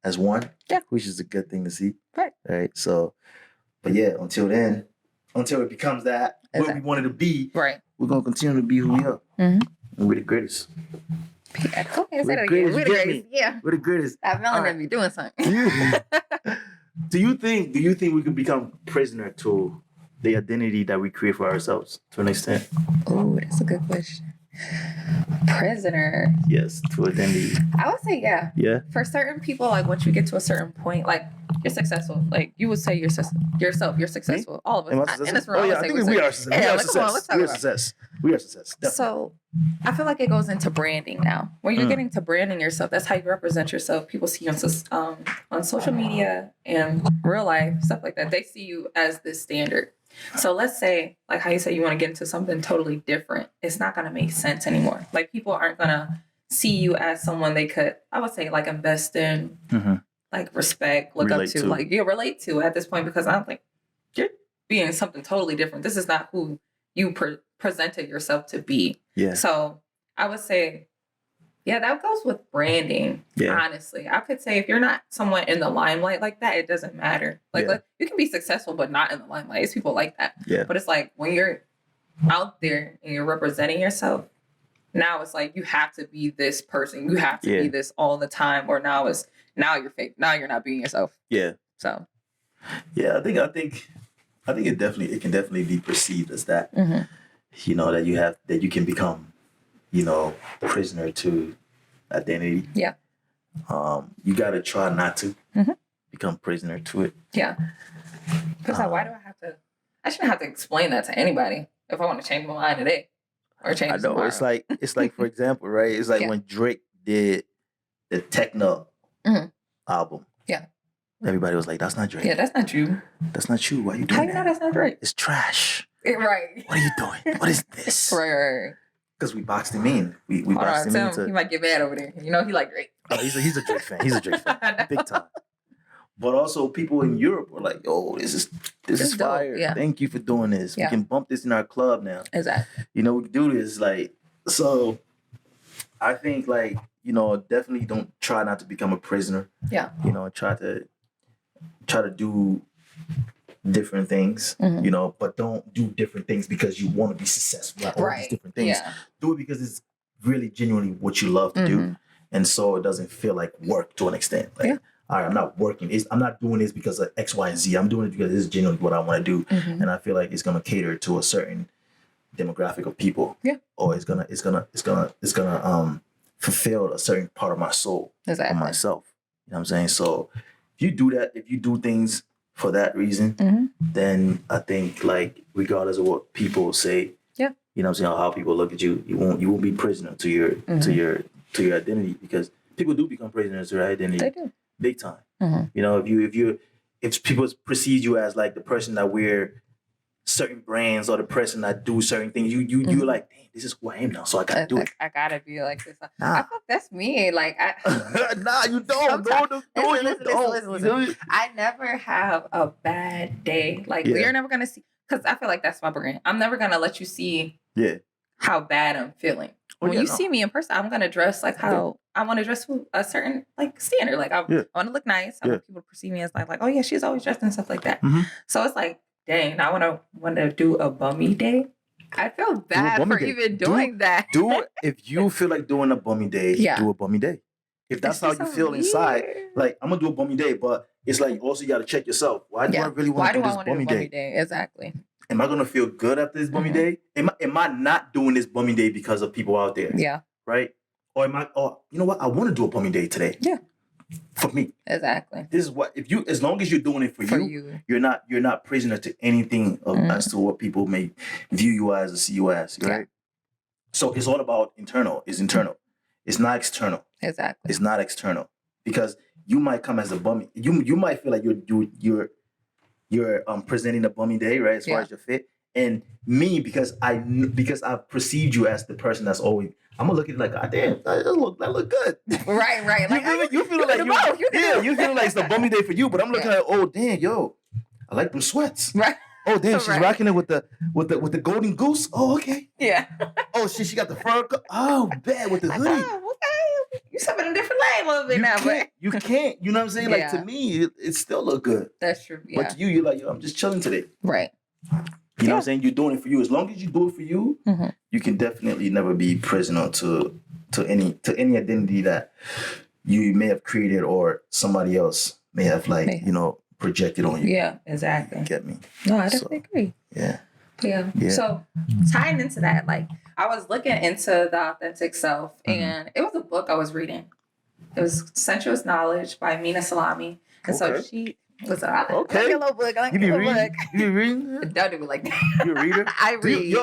as one. Which is a good thing to see. Right. So, but until it becomes that what we wanted to be, we're gonna continue to be who we are. And we're the greatest. Okay, we're the greatest. We're the greatest. That melanin be doing something. Do you think we could become prisoner to the identity that we create for ourselves to an extent? Oh, that's a good question. Prisoner. Yes, to identity. I would say Yeah. For certain people, like once you get to a certain point, like you're successful. Like you would say you're successful. Me? All of us. In this room, I think we are success. We are success. We are success. Definitely. So I feel like it goes into branding now. When you're getting to branding yourself, that's how you represent yourself. People see you on social media and real life, stuff like that. They see you as this standard. So let's say, like how you say you want to get into something totally different. It's not going to make sense anymore. Like people aren't going to see you as someone they could, I would say, like invest in, like respect, look up to, like you relate to at this point, because I don't think you're being something totally different. This is not who you presented yourself to be. Yeah. So I would say, yeah, that goes with branding. Yeah. Honestly, I could say if you're not someone in the limelight like that, it doesn't matter. Like, you can be successful, but not in the limelight. It's people like that. Yeah. But it's like when you're out there and you're representing yourself, now it's like you have to be this person. You have to be this all the time. Or now you're fake. Now you're not being yourself. Yeah. So. Yeah, I think it can definitely be perceived as that. Mm-hmm. You know, that you can become, you know, prisoner to identity. Yeah. You gotta try not to become prisoner to it. Yeah. Because why do I have to? I shouldn't have to explain that to anybody if I want to change my mind today or change. I know tomorrow. it's like for example, right? It's like when Drake did the Techno album. Yeah. Everybody was like, "That's not Drake. Yeah, that's not you. That's not you. Why are you doing How you know that's not Drake? It's trash. Right. What are you doing? What is this? Right. Because we boxed him in. We Hold boxed on, him Tim, into. he might get mad over there. You know, he like Drake. Oh, he's a Drake fan. He's a Drake fan, big time. But also, people in Europe were like, "Oh, this is dope. fire. Yeah. Thank you for doing this. Yeah. We can bump this in our club now. Exactly. You know, we can do this." Like, so I think, like, you know, definitely don't try not to become a prisoner. Yeah. You know, try to do different things. Mhm. You know, but don't do different things because you want to be successful at all these different things. Yeah. Do it because it's really genuinely what you love to do. Mhm. And so it doesn't feel like work to an extent. Like, Yeah. all right, I'm not working. I'm not doing this because of X, Y, and Z. I'm doing it because this is genuinely what I want to do. Mhm. And I feel like it's gonna cater to a certain demographic of people. Yeah. Or it's gonna fulfill a certain part of my soul Exactly. or myself. You know what I'm saying? So if you do that, if you do things for that reason, Mhm. then I think, like, regardless of what people say, Yeah. you know what I'm saying, how people look at you, you won't be prisoner to your to your identity, because people do become prisoners to their identity. They do. Big time. Mhm. You know, if people perceive you as like the person that wear certain brands or the person that do certain things, you're like, dang, this is who I am now, so I gotta do it. I gotta be like this. Nah. I thought that's me. Like, Nah, you don't. Sometimes- No, listen, you don't. listen. I never have a bad day. Like, you're never gonna see, because I feel like that's my brand. I'm never gonna let you see how bad I'm feeling. When you see me in person, I'm gonna dress like how I want to dress to a certain like standard. Like, I want to look nice. I want people to perceive me as like, oh yeah, she's always dressed and stuff like that. Mhm. So it's like, dang, I want to do a bummy day. I feel bad for even doing that. Do it. If you feel like doing a bummy day, do a bummy day. If that's how you feel inside, like, I'm gonna do a bummy day, but it's like also you gotta check yourself. Why do I really want to do this bummy day? Exactly. Am I gonna feel good after this bummy day? Am I not doing this bummy day because of people out there? Yeah. Right? Or am I? Oh, you know what? I want to do a bummy day today. Yeah. For me. Exactly. This is what, as long as you're doing it for you, you're not prisoner to anything as to what people may view you as or see you as, right? Yeah. So it's all about internal. It's internal. It's not external. Exactly. It's not external, because you might come as a bummy. You might feel like you're presenting a bummy day, right? As far as your fit, and me, because I've perceived you as the person that's always. I'm gonna look at it like, God damn, that look good. Right. Like, you feel like you feel like it's a bummy day for you, but I'm looking at, oh damn, yo, I like them sweats. Right. Oh damn, she's rocking it with the golden goose. Oh, okay. Yeah. Oh shit, she got the fur. Oh, bad with the hoodie. Oh, okay. You stepping in a different lane a little bit now, but You can't. You know what I'm saying? Like, to me, it still look good. That's true. Yeah. But to you, you're like, yo, I'm just chilling today. Right. You know what I'm saying? You're doing it for you. As long as you do it for you, you can definitely never be prisoner to any identity that you may have created or somebody else may have projected on you. Yeah, exactly. Get me? No, I definitely agree. Yeah. Yeah. So tying into that, like, I was looking into the authentic self, and it was a book I was reading. It was Sensuous Knowledge by Mina Salami. And so she was I like a little book. I like You be reading? You be reading? Don't do it like that. You a reader? I read.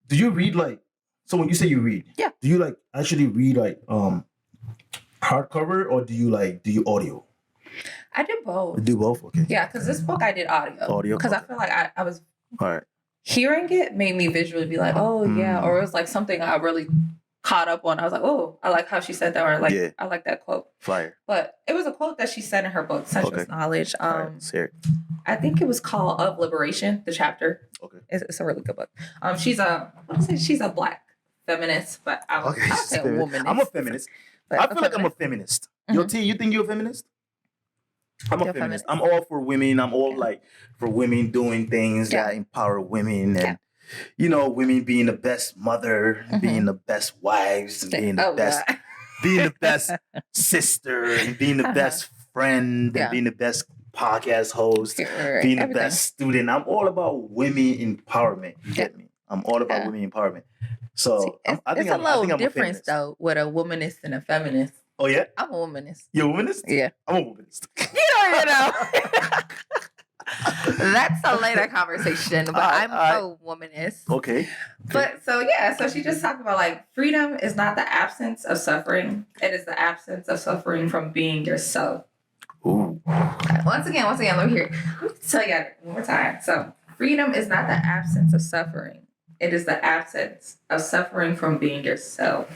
Do you read, like, so when you say you read, do you like actually read like hardcover, or do you audio? I did both. Do both? Okay. Yeah, because this book I did audio. Because I feel like I was all right. Hearing it made me visually be like, oh yeah, or it was like something I really caught up on. I was like, oh, I like how she said that, or like, Yeah. I like that quote. Fire. But it was a quote that she said in her book, Sensuous Okay. Knowledge. All right, let's hear it. I think it was called Of Liberation, the chapter. Okay. It's a really good book. She's a Black feminist, but I'll say a womanist. I'm a feminist. But I feel like I'm a feminist. Yo, T, you think you're a feminist? I'm a You're a feminist. feminist. I'm all for women. I'm all like for women doing things Yeah. that empower women and Yeah. women being the best mother, being the best wives, and being the best God. being the best sister and being the best friend Yeah. and being the best podcast host, Right, being the everything. best student. I'm all about women empowerment. You get me? I'm all about Yeah. women empowerment. So See, it's, I think it's a little I'm a difference feminist. though with a womanist and a feminist. Oh yeah, I'm a womanist. you're a womanist? Yeah. I'm a womanist. You know. That's a later conversation, but I'm a womanist. Okay. But so she just talked about like freedom is not the absence of suffering. It is the absence of suffering from being yourself. Ooh. Once again, let me hear. Let me tell you one more time. So freedom is not the absence of suffering. It is the absence of suffering from being yourself.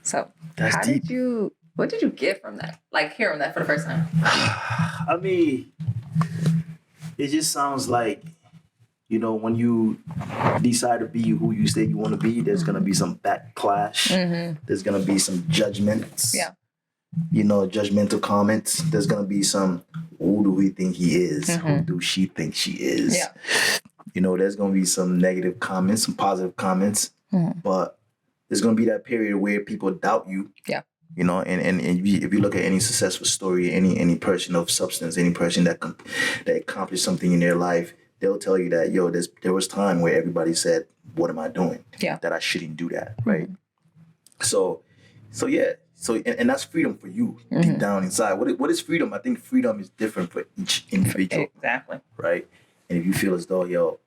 So That's how deep. what did you get from that? Like hearing that for the first time? I mean, it just sounds like, when you decide to be who you say you want to be, there's going to be some backlash. Mm-hmm. There's going to be some judgments. Yeah. Judgmental comments. There's going to be some, who do we think he is? Mm-hmm. Who do she think she is? Yeah. There's going to be some negative comments, some positive comments. Mm-hmm. But there's going to be that period where people doubt you. Yeah. And if you look at any successful story, any person of substance, any person that accomplished something in their life, they'll tell you that, there was time where everybody said, what am I doing? Yeah. That I shouldn't do that, right? So yeah. So, and that's freedom for you deep down inside. What is freedom? I think freedom is different for each individual. Exactly. Right? And if you feel as though,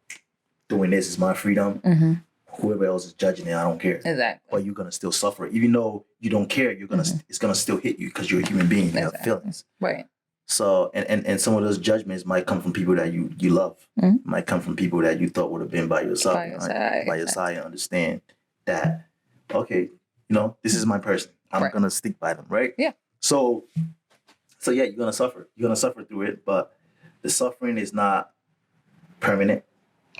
doing this is my freedom, whoever else is judging it, I don't care. Exactly. But you're gonna still suffer, even though you don't care. You're gonna it's gonna still hit you because you're a human being. You have feelings. Right. So and some of those judgments might come from people that you love. Might come from people that you thought would have been by your side. By your side, and understand that this is my person. I'm gonna stick by them, right? Yeah. So yeah, you're gonna suffer. You're gonna suffer through it, but the suffering is not permanent.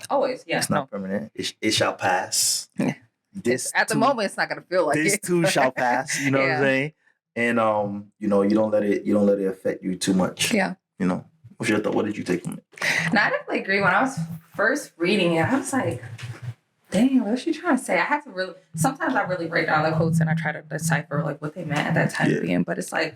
Always, yeah. It's not permanent. It shall pass. Yeah. This At the moment, it's not gonna feel like this it. too shall pass. You know what I'm saying? And you don't let it affect you too much. Yeah. What's your thought? What did you take from it? No, I definitely agree. When I was first reading it, I was like, dang, what was she trying to say? I had to sometimes I really break down the quotes and I try to decipher like what they meant at that time being. But it's like,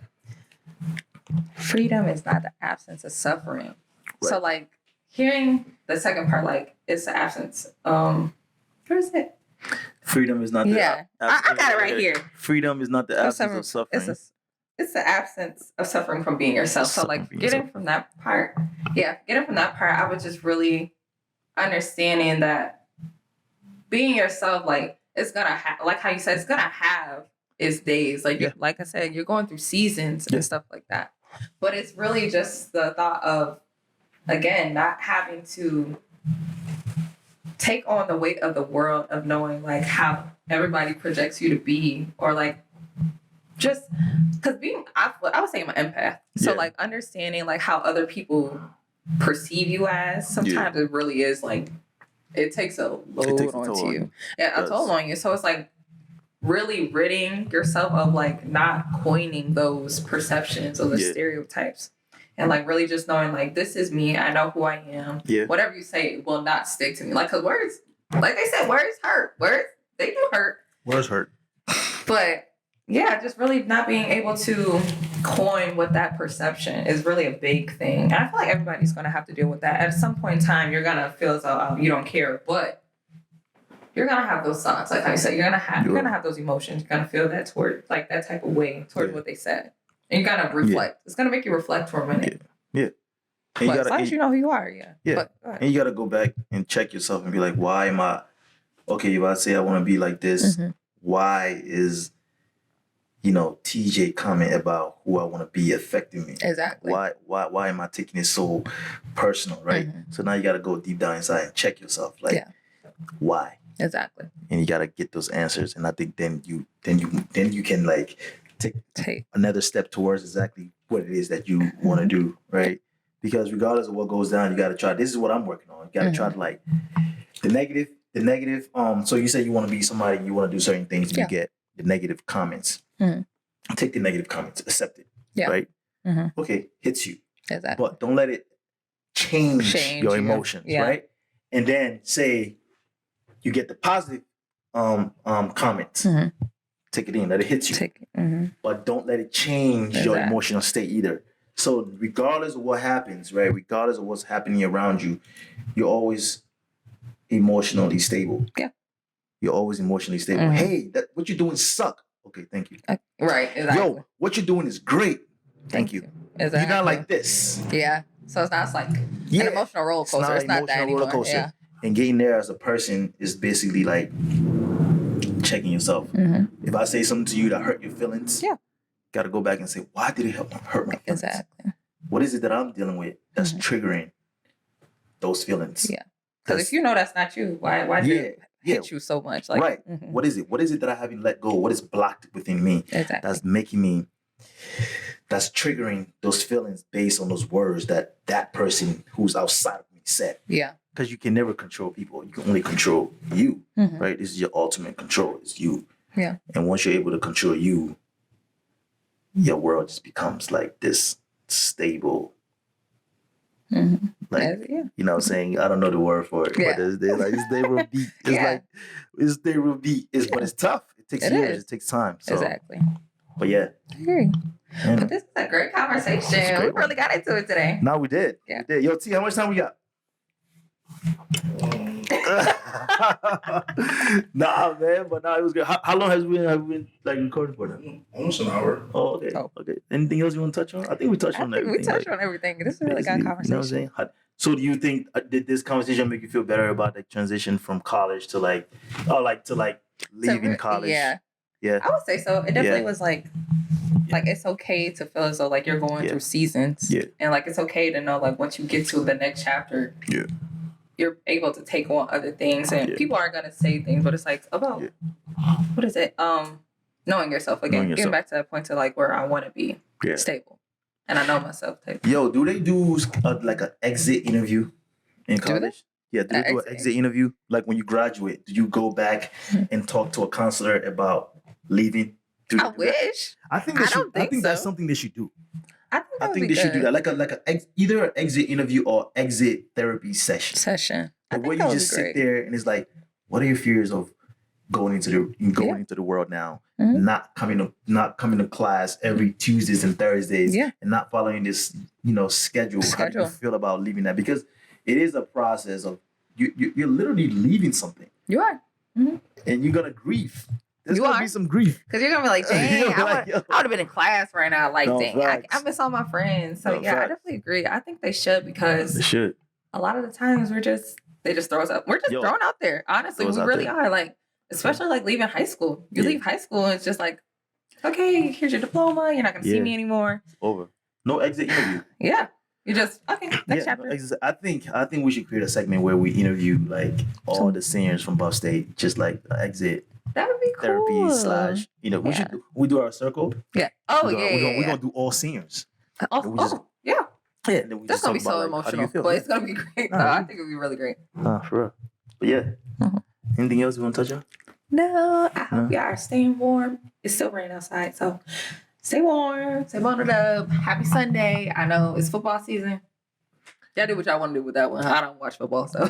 freedom is not the absence of suffering. Right. So like hearing the second part, like it's the absence. What is it? Freedom is not the I got it right here. Freedom is not the absence of suffering. It's the absence of suffering from being yourself. So like getting from that part, I was just really understanding that being yourself, like it's gonna like how you said, it's gonna have its days. Like like I said, you're going through seasons and stuff like that. But it's really just the thought of, again, not having to take on the weight of the world of knowing like how everybody projects you to be, or like just because I would say I'm an empath. So like understanding like how other people perceive you as, sometimes it really is like, it takes a load onto you. Yeah, a toll on you. So it's like really ridding yourself of like not coining those perceptions or the stereotypes. And like really just knowing like, this is me. I know who I am. Yeah. Whatever you say will not stick to me. Like, cause words, like they said, words hurt. Words, they do hurt. Words hurt. But yeah, just really not being able to coin what that perception is really a big thing. And I feel like everybody's going to have to deal with that. At some point in time, you're going to feel as though you don't care, but you're going to have those thoughts. Like I said, you're going to have those emotions. You're going to feel that toward like that type of way toward what they said. And you got to reflect. It's going to make you reflect for a minute. Yeah. But as long as you know who you are, Yeah. But, and you got to go back and check yourself and be like, why am I, okay, if I say I want to be like this, why is, TJ comment about who I want to be affecting me? Exactly. Why am I taking it so personal, right? So now you got to go deep down inside and check yourself. Like, why? Exactly. And you gotta get those answers. And I think then you can like take another step towards exactly what it is that you want to do, right? Because regardless of what goes down, you gotta try. This is what I'm working on. You gotta try to like the negative. So you say you want to be somebody, you want to do certain things, and you get the negative comments. Take the negative comments, accept it, right? Okay, hits you. Exactly. But don't let it change your emotions, right? And then say you get the positive comments. Take it in, let it hit you. But don't let it change your emotional state either. So regardless of what happens, right? Regardless of what's happening around you, you're always emotionally stable. Yeah. You're always emotionally stable. Hey, what you're doing suck. Okay, thank you. Right, exactly. Yo, what you're doing is great. Thank you. Exactly. You're not like this. Yeah. So it's not like an emotional roller coaster. It's not that anymore. Roller coaster. Yeah. And getting there as a person is basically like checking yourself. If I say something to you that hurt your feelings, got to go back and say, why did it hurt my feelings? Exactly. What is it that I'm dealing with that's triggering those feelings? Yeah. Because if you know that's not you, why do it hit you so much? Like, right. What is it? What is it that I haven't let go? What is blocked within me that's making me, that's triggering those feelings based on those words that person who's outside of me said? Yeah. Because you can never control people. You can only control you, right? This is your ultimate control. It's you. Yeah. And once you're able to control you, your world just becomes like this stable. Like, you know what I'm saying? I don't know the word for it, but it's like it's stable beat. It's like it's stable beat. But it's tough. It takes years. It takes time. So. Exactly. But yeah. I agree. But this is a great conversation. We really got into it today. No, we did. Yeah. We did. Yo, T, how much time we got? Nah, man, but it was good. How long have we been like recording for now? Almost an hour. Oh, okay. Okay. Anything else you want to touch on? I think we touched on everything. We touched on everything. This is a really good conversation. You know what I'm saying? So do you think did this conversation make you feel better about the transition from college to leaving college? Yeah. Yeah. I would say so. It definitely was like it's okay to feel as though like you're going through seasons. Yeah. And like it's okay to know like once you get to the next chapter. Yeah. You're able to take on other things, and people aren't gonna say things, but it's like about what is it? Knowing yourself again. Getting back to that point to like where I want to be stable, and I know myself. Yo, do they do like an exit interview in college? Do they do an exit interview? Like when you graduate, do you go back and talk to a counselor about leaving? I wish. I think that's something they should do. I think they should do that, either an exit interview or exit therapy session. Where you just sit there and it's like, what are your fears of going into the world now? Not coming to class every Tuesdays and Thursdays, and not following this schedule. How do you feel about leaving that? Because it is a process of you're literally leaving something. You are, and you're gonna grieve. There's gonna be some grief. Because you're gonna be like, dang, I would have been in class right now. Like, dang, I miss all my friends. So I definitely agree. I think they should because a lot of the times they just throw us up. We're just thrown out there. Honestly, we really are. Like, especially like leaving high school. You leave high school and it's just like, okay, here's your diploma. You're not gonna see me anymore. Over. No exit interview. Yeah. You just next chapter. I think we should create a segment where we interview like all the seniors from Buff State, just like exit. That would be cool. Therapy / we do our circle. Yeah. We're gonna do all seniors. Yeah. That's gonna be so emotional, but it's gonna be great. I think it'll be really great. For real. But yeah. Anything else you want to touch on? No. I hope y'all are staying warm. It's still raining outside, so stay warm. Stay bundled up. Happy Sunday. I know it's football season. Y'all do what y'all want to do with that one. I don't watch football, so.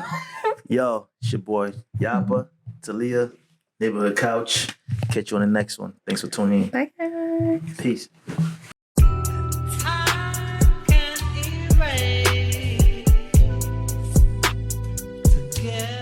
Yo, it's your boy Yapa, Talia. Neighborhood Couch. Catch you on the next one. Thanks for tuning in. Bye, guys. Peace. Together.